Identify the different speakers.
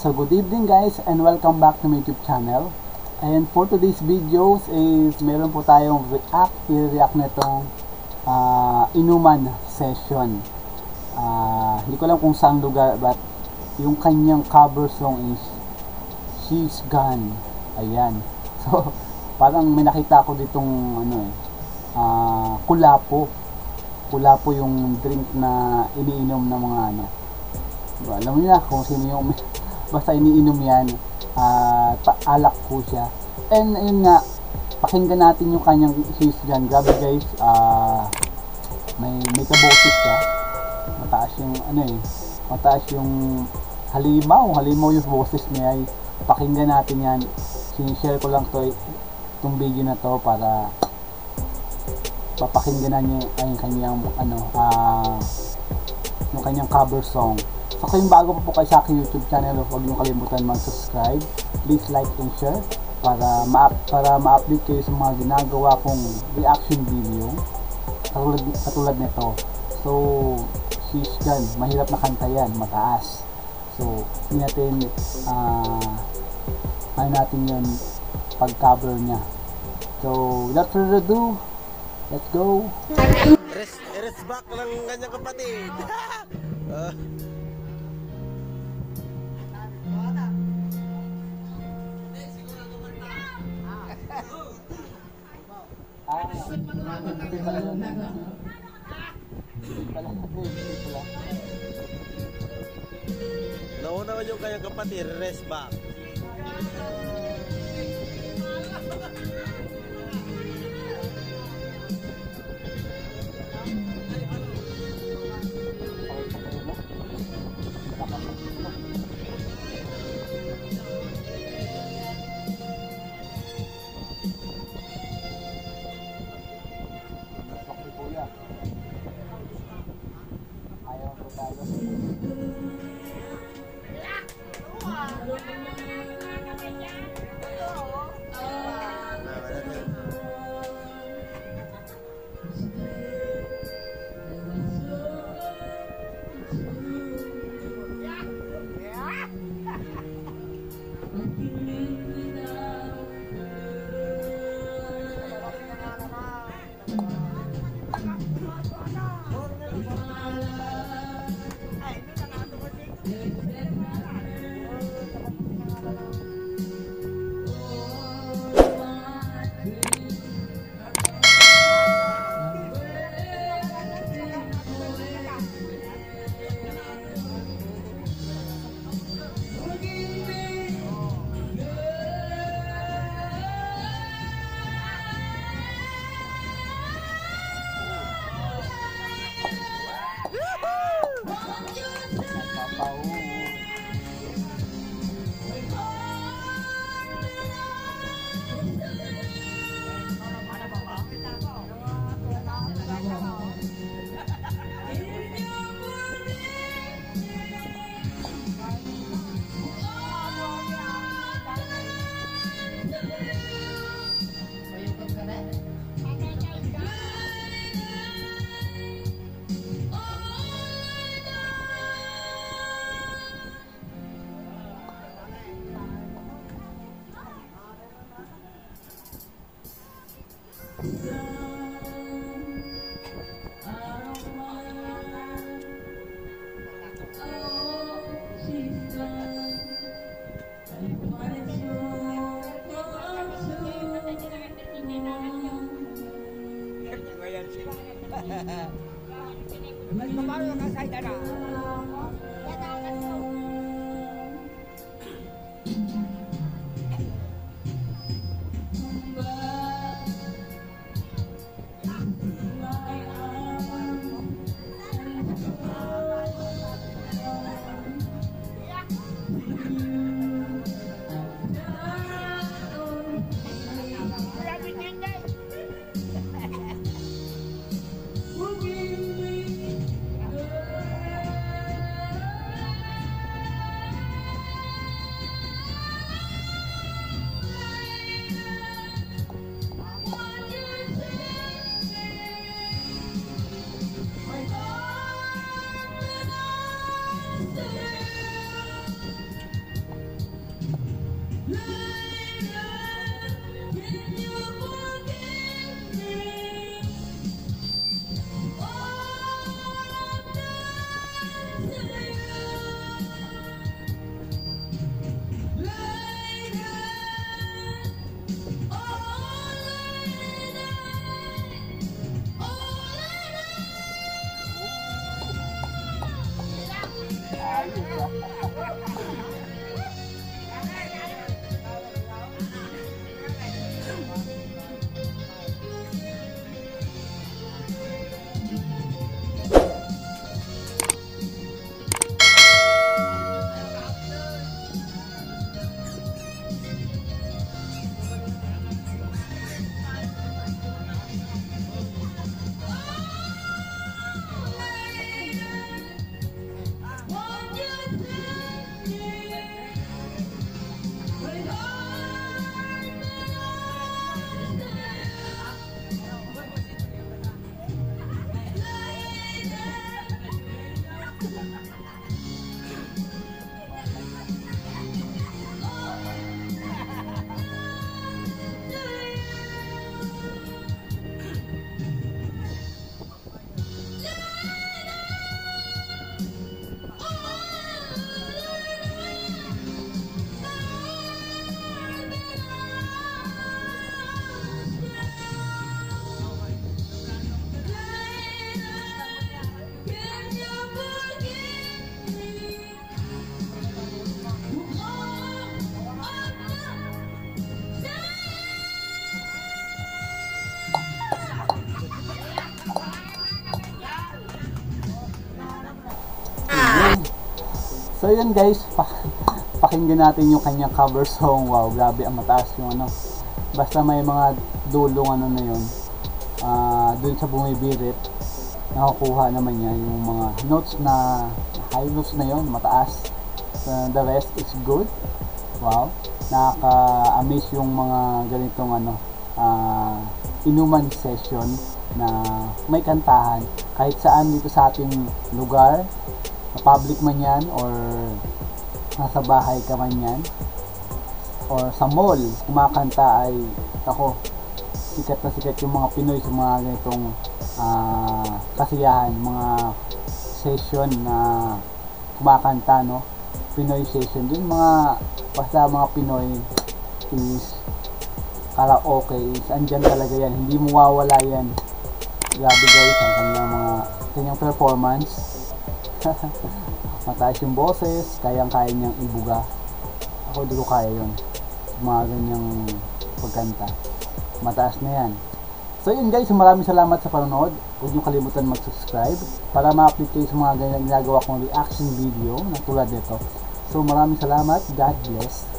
Speaker 1: So good evening guys and welcome back to my YouTube channel. And for today's videos is meron po tayong i-react na itong inuman session. Hindi ko alam kung saan lugar, but yung kanyang cover song is She's Gone. Ayan. So parang may nakita ako ditong kulapo. Kulapo yung drink na iniinom ng mga diba? Alam niyo na kung sino yung basta iniinom yan. Alak po siya. And ayun nga, pakinggan natin yung kanyang She's Gone. Grabe guys, may kaboses siya. Mataas yung mataas yung halimaw yung boses niya. Pakinggan natin yan. Sinishare ko lang itong video na to para papakinggan niyo yung kanyang yung kanyang cover song. So kung bago pa po kayo sa aking YouTube channel, huwag niyo kalimutan mag-subscribe. Please like and share para ma-update kayo sa mga ginagawa kong reaction video katulad nito. So She's Gone, mahirap na kanta yan, mataas. So hindi natin natin yun pag-cover niya. So without further ado, let's go!
Speaker 2: Rest back ng kanyang kapatid. Nauna yung kanyang kapatid, rest back.
Speaker 1: So yun guys, pakinggan natin yung kanyang cover song. Wow, grabe ang mataas yung ano. Basta may mga dulong ano na yun, dun sa bumibirit, nakukuha naman niya yung mga notes na, high notes na yun, mataas. The rest is good. Wow, nakaka-amaze yung mga ganitong ano, inuman session na may kantahan kahit saan dito sa ating lugar, public man yan or nasa bahay ka man yan or sa mall kumakanta, ay ako, sikat na sikat yung mga Pinoy sa mga ganitong kasiyahan, mga session na kumakanta, no? Pinoy session din, mga basta mga Pinoy is karaoke is andyan talaga yan, hindi mo mawawala yan. Grabe guys ang kanyang performance. Mataas yung boses, kayang-kaya niyang ibuga. Ako di ko kaya yun, mga ganyang pagkanta, mataas na yan. So yun guys, maraming salamat sa panonood. Huwag niyo kalimutan mag-subscribe para ma-update kayo sa mga ganyan ginagawa kong reaction video na tulad nito. So maraming salamat, God bless.